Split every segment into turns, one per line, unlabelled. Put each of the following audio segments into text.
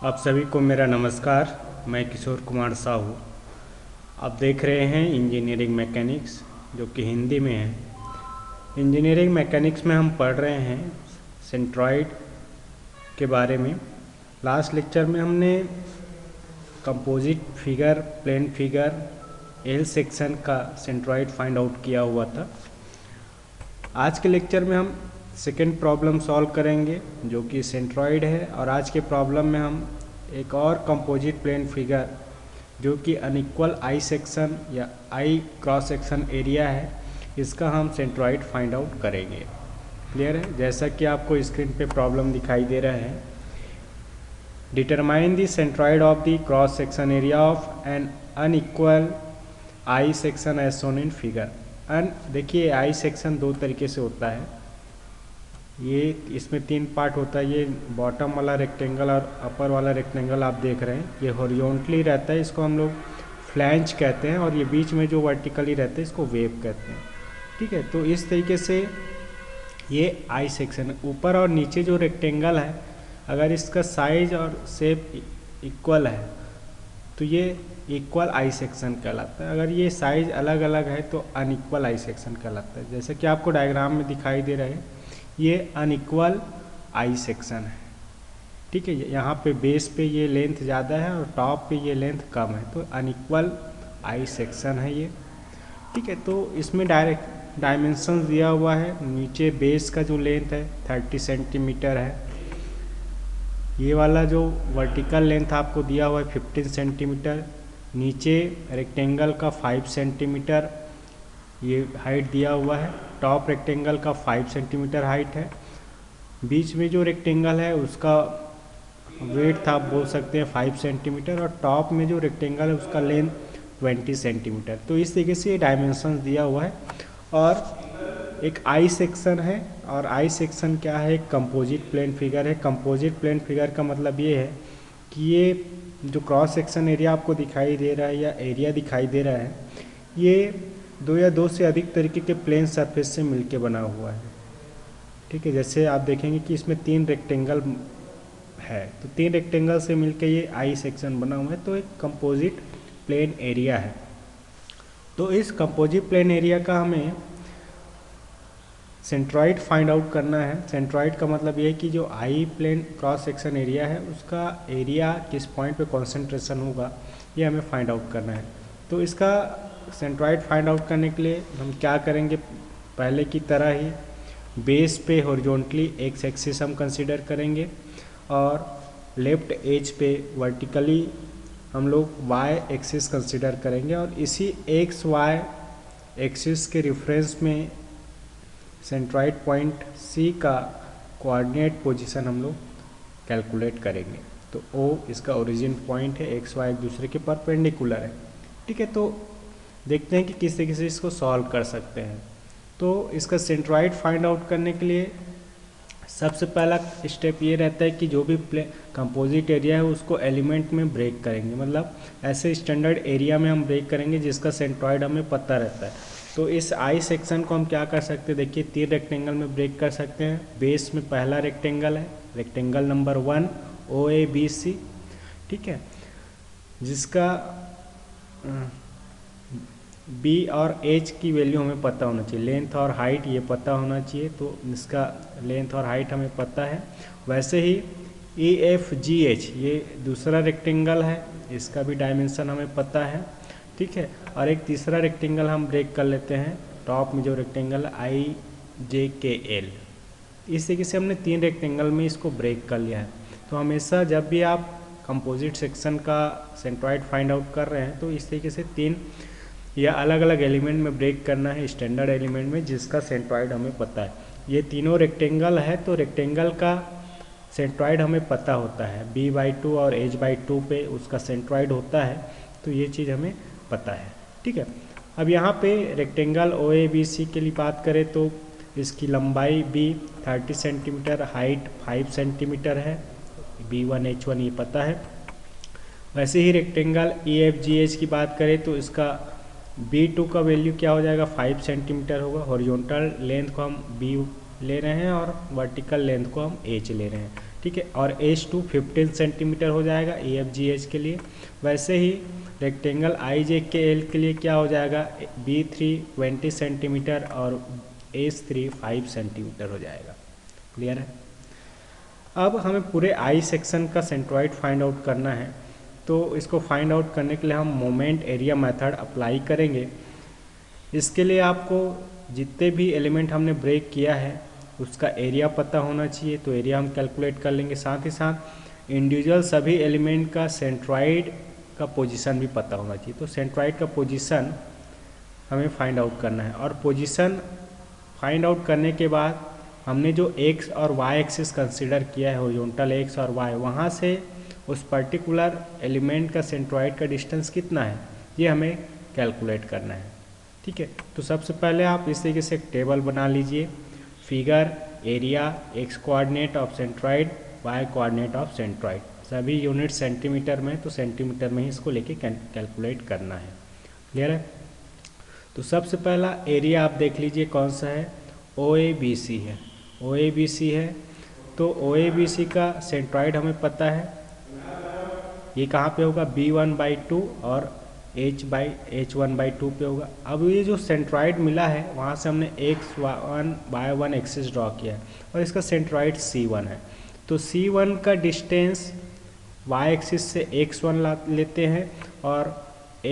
आप सभी को मेरा नमस्कार। मैं किशोर कुमार साहू। आप देख रहे हैं इंजीनियरिंग मैकेनिक्स, जो कि हिंदी में है। इंजीनियरिंग मैकेनिक्स में हम पढ़ रहे हैं सेंट्रॉइड के बारे में। लास्ट लेक्चर में हमने composite figure, plane figure, L section का सेंट्रॉइड फाइंड आउट किया हुआ था। आज के लेक्चर में हम सेकेंड प्रॉब्लम सॉल्व करेंगे, जो कि सेंट्रॉइड है। और आज के प्रॉब्लम में हम एक और कंपोजिट प्लेन फिगर, जो कि अनइक्वल आई सेक्शन या आई क्रॉस सेक्शन एरिया है, इसका हम सेंट्रॉइड फाइंड आउट करेंगे। क्लियर है? जैसा कि आपको स्क्रीन पे प्रॉब्लम दिखाई दे रहा है, determine the centroid of the cross section area of an unequal I section as shown in figure. देखिए, आई सेक्शन दो तरीके से होता है। ये इसमें तीन पार्ट होता है। ये बॉटम वाला रेक्टेंगल और अपर वाला रेक्टेंगल आप देख रहे हैं, ये हॉरिजॉन्टली रहता है, इसको हम लोग फ्लैंज कहते हैं। और ये बीच में जो वर्टिकली रहता है, इसको वेव कहते हैं। ठीक है, तो इस तरीके से ये आई सेक्शन, ऊपर और नीचे जो रेक्टेंगल है, अगर इसका साइज और शेप इक्वल है तो ये इक्वल आई सेक्शन कहलाता है। अगर ये साइज अलग अलग है तो अनइक्वल आई सेक्शन कहलाता है। जैसे कि आपको डायग्राम में दिखाई दे रहा है, ये अनइक्वल आई सेक्शन है। ठीक है, यहाँ पे बेस पे ये लेंथ ज़्यादा है और टॉप पे ये लेंथ कम है, तो अनइक्वल आई सेक्शन है ये। ठीक है, तो इसमें डायरेक्ट डायमेंशन दिया हुआ है। नीचे बेस का जो लेंथ है 30 सेंटीमीटर है। ये वाला जो वर्टिकल लेंथ आपको दिया हुआ है 15 सेंटीमीटर। नीचे रेक्टेंगल का 5 सेंटीमीटर ये हाइट दिया हुआ है। टॉप रेक्टेंगल का 5 सेंटीमीटर हाइट है। बीच में जो रेक्टेंगल है उसका वेट आप बोल सकते हैं 5 सेंटीमीटर, और टॉप में जो रेक्टेंगल है उसका लेंथ 20 सेंटीमीटर। तो इस तरीके से ये डायमेंशन दिया हुआ है। और एक आई सेक्शन है, और आई सेक्शन क्या है? एक कंपोजिट प्लेन फिगर है। कंपोजिट प्लेन फिगर का मतलब ये है कि ये जो क्रॉस सेक्शन एरिया आपको दिखाई दे रहा है या एरिया दिखाई दे रहा है, ये दो या दो से अधिक तरीके के प्लेन सरफेस से मिलके बना हुआ है। ठीक है, जैसे आप देखेंगे कि इसमें 3 रेक्टेंगल है, तो 3 रेक्टेंगल से मिलके ये आई सेक्शन बना हुआ है, तो एक कंपोजिट प्लेन एरिया है। तो इस कंपोजिट प्लेन एरिया का हमें सेंट्रॉइड फाइंड आउट करना है। सेंट्रॉइड का मतलब ये है कि जो आई प्लेन क्रॉस सेक्शन एरिया है, उसका एरिया किस पॉइंट पे कॉन्सेंट्रेशन होगा, ये हमें फाइंड आउट करना है। तो इसका सेंट्रॉइड फाइंड आउट करने के लिए हम क्या करेंगे? पहले की तरह ही बेस पे हॉरिजॉन्टली एक्स एक्सिस हम कंसीडर करेंगे, और लेफ्ट एज पे वर्टिकली हम लोग वाई एक्सिस कंसीडर करेंगे। और इसी एक्स वाई एक्सिस के रेफरेंस में सेंट्रॉइड पॉइंट सी का कोऑर्डिनेट पोजीशन हम लोग कैलकुलेट करेंगे। तो ओ इसका ओरिजिन पॉइंट है, एक्स वाई एक दूसरे के परपेंडिकुलर है। ठीक है, तो देखते हैं कि किस तरीके से इसको सॉल्व कर सकते हैं। तो इसका सेंट्रॉइड फाइंड आउट करने के लिए सबसे पहला स्टेप ये रहता है कि जो भी कंपोजिट एरिया है उसको एलिमेंट में ब्रेक करेंगे। मतलब ऐसे स्टैंडर्ड एरिया में हम ब्रेक करेंगे जिसका सेंट्रॉइड हमें पता रहता है। तो इस आई सेक्शन को हम क्या कर सकते हैं? देखिए, 3 रेक्टेंगल में ब्रेक कर सकते हैं। बेस में पहला रेक्टेंगल है, रेक्टेंगल नंबर 1 OABC। ठीक है, जिसका बी और एच की वैल्यू हमें पता होना चाहिए। लेंथ और हाइट ये पता होना चाहिए, तो इसका लेंथ और हाइट हमें पता है। वैसे ही EFGH ये दूसरा रेक्टेंगल है, इसका भी डायमेंशन हमें पता है। ठीक है, और एक तीसरा रेक्टेंगल हम ब्रेक कर लेते हैं, टॉप में जो रेक्टेंगल IJKL। इस तरीके से हमने 3 रेक्टेंगल में इसको ब्रेक कर लिया है। तो हमेशा जब भी आप कंपोजिट सेक्शन का सेंट्रॉइड फाइंड आउट कर रहे हैं, तो इस तरीके से 3 या अलग अलग एलिमेंट में ब्रेक करना है, स्टैंडर्ड एलिमेंट में जिसका सेंट्रॉइड हमें पता है। ये तीनों रेक्टेंगल है, तो रेक्टेंगल का सेंट्रॉइड हमें पता होता है। B/2 और H/2 पे उसका सेंट्रॉइड होता है, तो ये चीज़ हमें पता है। ठीक है, अब यहाँ पे रेक्टेंगल OABC के लिए बात करें तो इसकी लंबाई B 30 सेंटीमीटर, हाइट 5 सेंटीमीटर है। B1 H1 ये पता है। वैसे ही रेक्टेंगल EFGH की बात करें तो इसका B2 का वैल्यू क्या हो जाएगा? 5 सेंटीमीटर होगा। हॉरिजॉन्टल लेंथ को हम B ले रहे हैं और वर्टिकल लेंथ को हम H ले रहे हैं। ठीक है, और H2 15 सेंटीमीटर हो जाएगा EFGH के लिए। वैसे ही रेक्टेंगल IJKL के लिए क्या हो जाएगा, B3 20 सेंटीमीटर और H3 5 सेंटीमीटर हो जाएगा। क्लियर है। अब हमें पूरे आई सेक्शन का सेंट्रॉइड फाइंड आउट करना है, तो इसको फाइंड आउट करने के लिए हम मोमेंट एरिया मेथड अप्लाई करेंगे। इसके लिए आपको जितने भी एलिमेंट हमने ब्रेक किया है उसका एरिया पता होना चाहिए, तो एरिया हम कैलकुलेट कर लेंगे। साथ ही साथ इंडिविजुअल सभी एलिमेंट का सेंट्रॉइड का पोजीशन भी पता होना चाहिए, तो सेंट्रॉइड का पोजीशन हमें फाइंड आउट करना है। और पोजीशन फाइंड आउट करने के बाद हमने जो एक्स और वाई एक्सिस कंसीडर किया है, हॉरिजॉन्टल एक्स और वाई, वहाँ से उस पर्टिकुलर एलिमेंट का सेंट्रॉइड का डिस्टेंस कितना है ये हमें कैलकुलेट करना है। ठीक है, तो सबसे पहले आप इस तरीके से एक टेबल बना लीजिए। Figure, area, X coordinate of centroid, Y coordinate of centroid, सभी यूनिट सेंटीमीटर में, तो सेंटीमीटर में ही इसको लेके कैलकुलेट करना है। क्लियर है। तो सबसे पहला एरिया आप देख लीजिए कौन सा है, OABC है। OABC है, तो OABC का सेंट्रॉइड हमें पता है, ये कहाँ पे होगा, B1/2 और H1/2 पे होगा। अब ये जो सेंट्रॉइड मिला है वहाँ से हमने X1 Y1 एक्सिस ड्रॉ किया है और इसका सेंट्रॉइड C1 है। तो C1 का डिस्टेंस Y एक्सिस से X1 लेते हैं और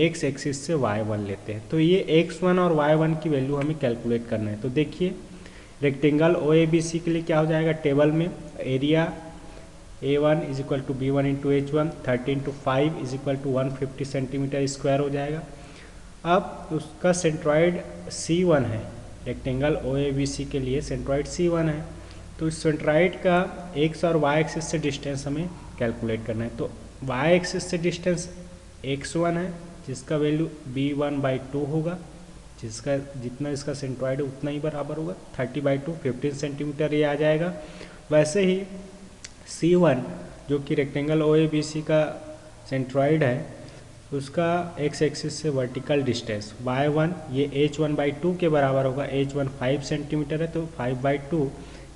X एक्सिस से Y1 लेते हैं। तो ये X1 और Y1 की वैल्यू हमें कैलकुलेट करना है। तो देखिए रेक्टेंगल OABC के लिए क्या हो जाएगा, टेबल में area A1 is equal to B1 into H1, 13 to 5 is equal to 150 centimetre square हो जाएगा। अब उसका सेंट्रॉइड C1 है, रेक्टेंगल OABC के लिए सेंट्रॉइड C1 है। तो इस सेंट्रॉइड का X और Y एक्सिस से डिस्टेंस हमें कैलकुलेट करना है। तो Y एक्सिस से डिस्टेंस X1 है जिसका वैल्यू B1/2 होगा, जिसका जितना इसका सेंट्रॉइड है उतना ही बराबर होगा, 30/2 15 सेंटीमीटर ये आ जाएगा। वैसे ही C1 जो कि रेक्टेंगल OABC का सेंट्रॉइड है, उसका X एक्सिस से वर्टिकल डिस्टेंस Y1 ये H1/2 के बराबर होगा। H1 5 सेंटीमीटर है, तो 5/2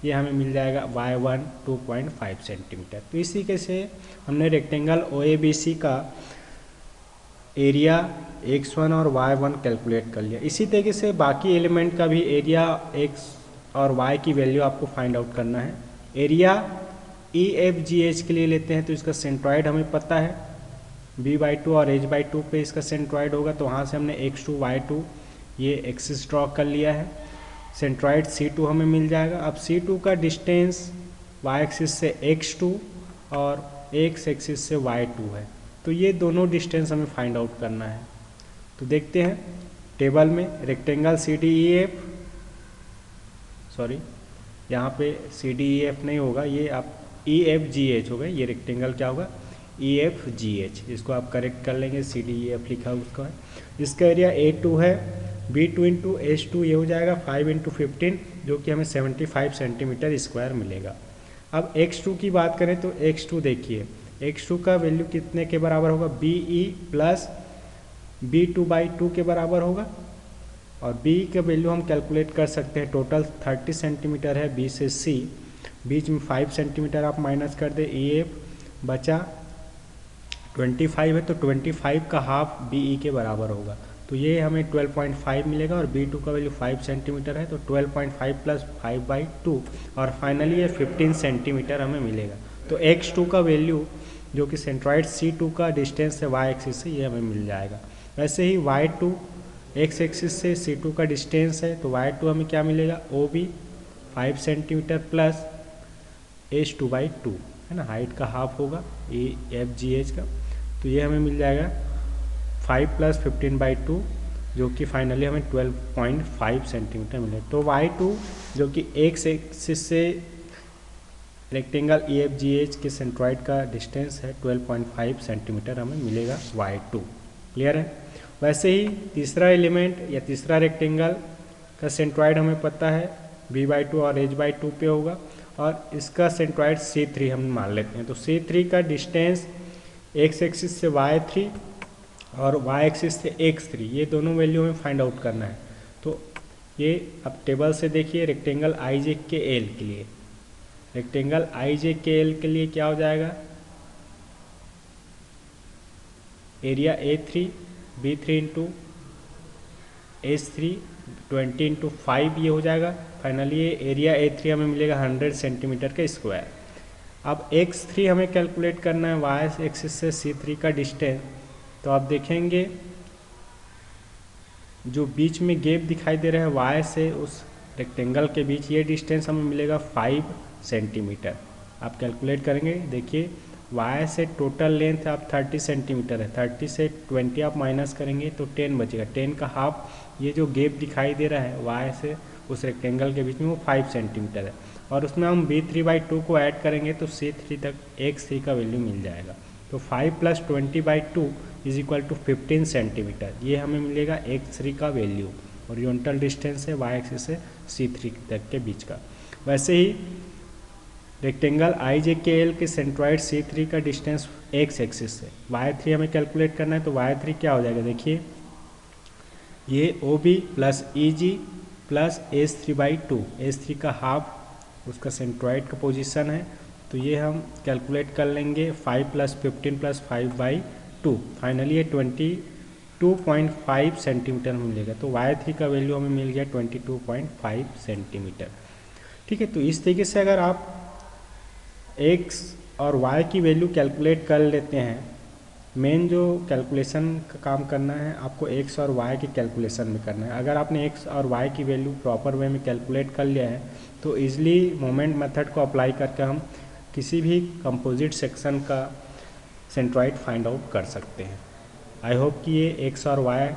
ये हमें मिल जाएगा Y1 2.5 सेंटीमीटर। तो इसी के से हमने रेक्टेंगल OABC का एरिया X1 और Y1 कैलकुलेट कर लिया। इसी तरीके से बाकी एलिमेंट का भी एरिया X और Y की वैल्यू आपको फाइंड आउट करना है। एरिया EFGH के लिए लेते हैं, तो इसका सेंट्रॉइड हमें पता है B/2 और H/2 पे इसका सेंट्रॉइड होगा, तो वहाँ से हमने X2 Y2 ये एक्सिस ड्रॉ कर लिया है। सेंट्रॉइड C2 हमें मिल जाएगा। अब C2 का डिस्टेंस Y एक्सिस से X2 और X एक्सिस से Y2 है, तो ये दोनों डिस्टेंस हमें फाइंड आउट करना है। तो देखते हैं टेबल में रेक्टेंगल CDEF, सॉरी यहाँ पे CDEF नहीं होगा, ये आप EFGH होगा, ये रेक्टेंगल क्या होगा EFGH, इसको आप करेक्ट कर लेंगे, CDEF लिखा उसका है। इसका एरिया A2 है, B2 इंटू H2 ये हो जाएगा 5 इंटू 15 जो कि हमें 75 सेंटीमीटर स्क्वायर मिलेगा। अब X2 की बात करें तो X2 देखिए, X2 का वैल्यू कितने के बराबर होगा, BE प्लस B2/2 के बराबर होगा। और B का वैल्यू हम कैलकुलेट कर सकते हैं, टोटल 30 सेंटीमीटर है B से C, बीच में 5 सेंटीमीटर आप माइनस कर दे, EF बचा 25 है, तो 25 का हाफ BE के बराबर होगा, तो ये हमें 12.5 मिलेगा। और B2 का वैल्यू 5 सेंटीमीटर है, तो 12.5 प्लस 5/2 और फाइनली ये 15 सेंटीमीटर हमें मिलेगा। तो X2 का वैल्यू जो कि सेंट्रॉइड C2 का डिस्टेंस है Y एक्सिस से, ये हमें मिल जाएगा। वैसे ही Y2 X एक्सिस से C2 का डिस्टेंस है, तो Y2 हमें क्या मिलेगा, OB 5 सेंटीमीटर प्लस H2/2 है ना, हाइट का हाफ होगा EFGH का, तो ये हमें मिल जाएगा 5 प्लस 15/2 जो कि फाइनली हमें 12.5 सेंटीमीटर मिलेगा। तो Y2 जो कि X एक्सिस से रेक्टेंगल EFGH के सेंट्रॉइड का डिस्टेंस है 12.5 सेंटीमीटर हमें मिलेगा Y2। क्लियर है। वैसे ही तीसरा एलिमेंट या तीसरा रेक्टेंगल का सेंट्रॉइड हमें पता है B/2 और H/2 पे होगा, और इसका सेंट्रॉइड C3 हम मान लेते हैं। तो C3 का डिस्टेंस X एक्सिस से Y3 और Y एक्सिस से X3, ये दोनों वैल्यू हमें फाइंड आउट करना है। तो ये अब टेबल से देखिए रेक्टेंगल IJKL के लिए, रेक्टेंगल आई जे के एल के लिए क्या हो जाएगा, area A3 B3 into H3 20 into 5 ये हो जाएगा। फाइनली ये एरिया A3 हमें मिलेगा 100 सेंटीमीटर का स्क्वायर। अब X3 हमें कैलकुलेट करना है वाई एक्सिस से C3 का डिस्टेंस। तो आप देखेंगे जो बीच में गैप दिखाई दे रहा है वाई से उस रेक्टेंगल के बीच, ये डिस्टेंस हमें मिलेगा 5 सेंटीमीटर। आप कैलकुलेट करेंगे, देखिए वाई से टोटल लेंथ आप 30 सेंटीमीटर है, 30 से 20 आप माइनस करेंगे तो 10 बचेगा, 10 का हाफ। ये जो गैप दिखाई दे रहा है वाई से उस रेक्टेंगल के बीच में वो 5 सेंटीमीटर है, और उसमें हम B3/2 को ऐड करेंगे तो C3 तक X3 का वैल्यू मिल जाएगा। तो 5 + 20/2 इज इक्वल टू 15 सेंटीमीटर, ये हमें मिलेगा X3 का वैल्यू। हॉरिजॉन्टल डिस्टेंस है वाई एक्सिस से C3 तक के बीच का। वैसे ही रेक्टेंगल आई जे के एल के सेंट्रॉइड C3 का डिस्टेंस X एक्सिस से Y3 हमें कैलकुलेट करना है। तो Y3 क्या हो जाएगा, देखिए ये OB + EG + H3/2, H3 का हाफ उसका सेंट्रॉइड का पोजीशन है। तो ये हम कैलकुलेट कर लेंगे 5 + 15 + 5/2, फाइनली ये 22.5 सेंटीमीटर मिलेगा। तो Y3 का वैल्यू हमें मिल गया 22.5 सेंटीमीटर। ठीक है, तो इस तरीके से अगर आप X और Y की वैल्यू कैलकुलेट कर लेते हैं, मेन जो कैलकुलेशन का काम करना है आपको X और Y की कैलकुलेशन में करना है। अगर आपने X और Y की वैल्यू प्रॉपर वे में कैलकुलेट कर लिया है तो ईजिली मोमेंट मेथड को अप्लाई करके हम किसी भी कंपोजिट सेक्शन का सेंट्रॉइड फाइंड आउट कर सकते हैं। आई होप कि ये X और Y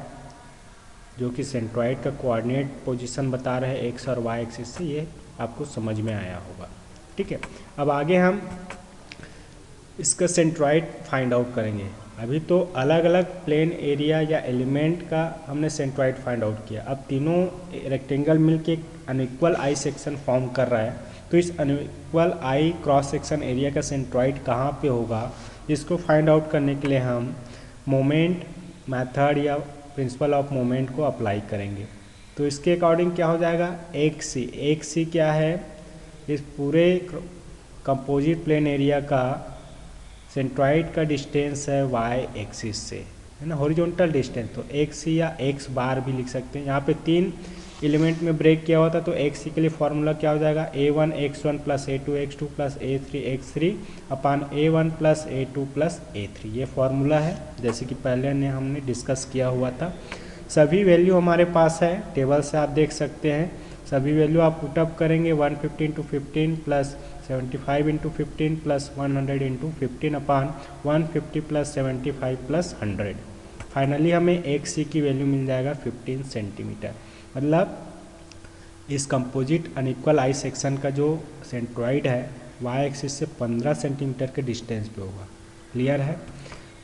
जो कि सेंट्रॉइड का कोऑर्डिनेट पोजीशन बता रहे हैं X और Y एक्सिस से, ये आपको समझ में आया होगा। ठीक है, अब आगे हम इसका सेंट्रॉइड फाइंड आउट करेंगे। अभी तो अलग अलग प्लेन एरिया या एलिमेंट का हमने सेंट्रॉइड फाइंड आउट किया, अब तीनों रेक्टेंगल मिलके एक अनइक्वल आई सेक्शन फॉर्म कर रहा है। तो इस अनइक्वल आई क्रॉस सेक्शन एरिया का सेंट्रॉइड कहाँ पे होगा, इसको फाइंड आउट करने के लिए हम मोमेंट मेथड या प्रिंसिपल ऑफ मोमेंट को अप्लाई करेंगे। तो इसके अकॉर्डिंग क्या हो जाएगा, एक सी क्या है, इस पूरे कंपोजिट प्लेन एरिया का सेंट्रॉइड का डिस्टेंस है वाई एक्सिस से, है ना, हॉरिजॉन्टल डिस्टेंस। तो एक्स या एक्स बार भी लिख सकते हैं। यहाँ पे 3 एलिमेंट में ब्रेक किया हुआ था, तो एक्स के लिए फॉर्मूला क्या हो जाएगा, A1 x1 + A2 x2 + A3 x3 अपान A1 + A2 + A3, ये फॉर्मूला है जैसे कि पहले ने हमने डिस्कस किया हुआ था। सभी वैल्यू हमारे पास है, टेबल से आप देख सकते हैं। सभी वैल्यू आप पुटअप करेंगे 150 × 15 + 75 × 15 + 100 × 15 अपान 150 + 75 + 100। फाइनली हमें एक सी की वैल्यू मिल जाएगा 15 सेंटीमीटर। मतलब इस कंपोजिट अनइक्वल आई सेक्शन का जो सेंट्रॉइड है वाई एक्सिस से 15 सेंटीमीटर के डिस्टेंस पे होगा। क्लियर है।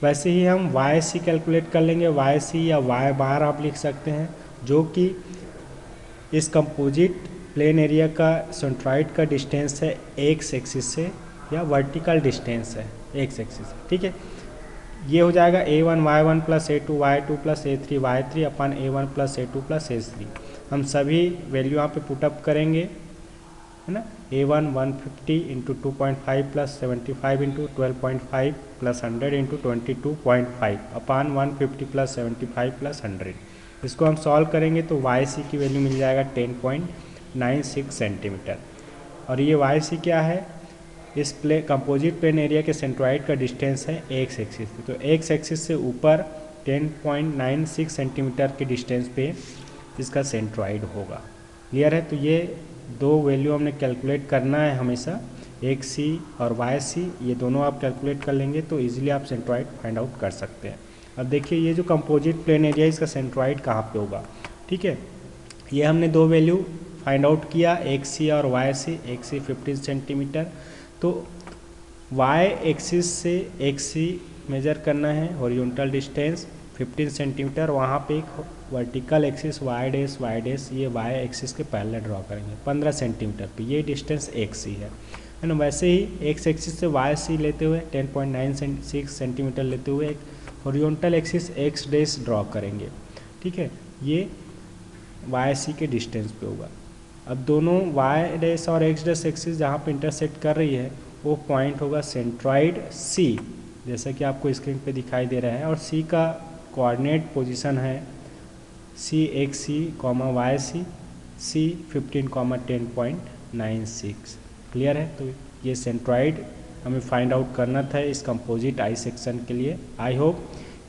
वैसे ही हम वाई सी कैलकुलेट कर लेंगे, वाई सी या वाई बार आप लिख सकते हैं, जो कि इस कंपोजिट प्लेन एरिया का सेंट्रॉइड का डिस्टेंस है एक्स एक्सिस से या वर्टिकल डिस्टेंस है एक्स एक्सिस से। ठीक है, ये हो जाएगा A1 y1 + A2 y2 + A3 y3 अपान A1 + A2 + A3। हम सभी वैल्यू यहाँ पे पुटअप करेंगे, है ना। A1 150 × 2.5 + 75 × 12.5 + 100 × 22.5 अपान 150 + 75 + 100। इसको हम सॉल्व करेंगे तो वाई सी की वैल्यू मिल जाएगा 10.96 सेंटीमीटर। और ये वाई सी क्या है, इस कंपोजिट प्लेन एरिया के सेंट्रॉइड का डिस्टेंस है एक्स एक्सिस से। तो एक्स एक्सिस से ऊपर 10.96 सेंटीमीटर के डिस्टेंस पे इसका सेंट्रॉइड होगा। क्लियर है। तो ये दो वैल्यू हमने कैलकुलेट करना है हमेशा, एक सी और वाई सी, ये दोनों आप कैलकुलेट कर लेंगे तो इजीली आप सेंट्रॉइड फाइंड आउट कर सकते हैं। अब देखिए ये जो कंपोजिट प्लेन एरिया इसका सेंट्रॉइड कहाँ पे होगा। ठीक है, ये हमने दो वैल्यू फाइंड आउट किया, एक सी और वाई सी। एक सी 15 सेंटीमीटर, तो वाई एक्सिस से एक सी मेजर करना है, हॉरिजॉन्टल डिस्टेंस 15 सेंटीमीटर। वहाँ पे एक वर्टिकल एक्सिस वाई डैश ये वाई एक्सिस के पैरेलल ड्रॉ करेंगे 15 सेंटीमीटर पे, ये डिस्टेंस एक सी है ना। वैसे ही एक्स एक्सिस से वाई सी लेते हुए 10.96 सेंटीमीटर लेते हुए एक horizontal axis x dash draw करेंगे। ठीक है, ये वाई सी के डिस्टेंस पे होगा। अब दोनों वाई डैश और एक्स डैश एक्सिस जहाँ पे इंटरसेक्ट कर रही है वो पॉइंट होगा सेंट्रॉइड सी, जैसा कि आपको स्क्रीन पे दिखाई दे रहा है। और सी का कोऑर्डिनेट पोजीशन है सी x C comma Y C 15,10.96। Clear है? तो ये सेंट्रॉइड हमें फाइंड आउट करना था इस कंपोजिट आई सेक्शन के लिए। आई होप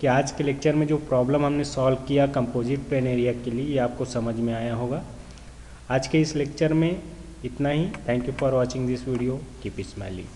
कि आज के लेक्चर में जो प्रॉब्लम हमने सॉल्व किया कंपोजिट प्लेन एरिया के लिए ये आपको समझ में आया होगा। आज के इस लेक्चर में इतना ही। Thank you for watching this video. Keep smiling.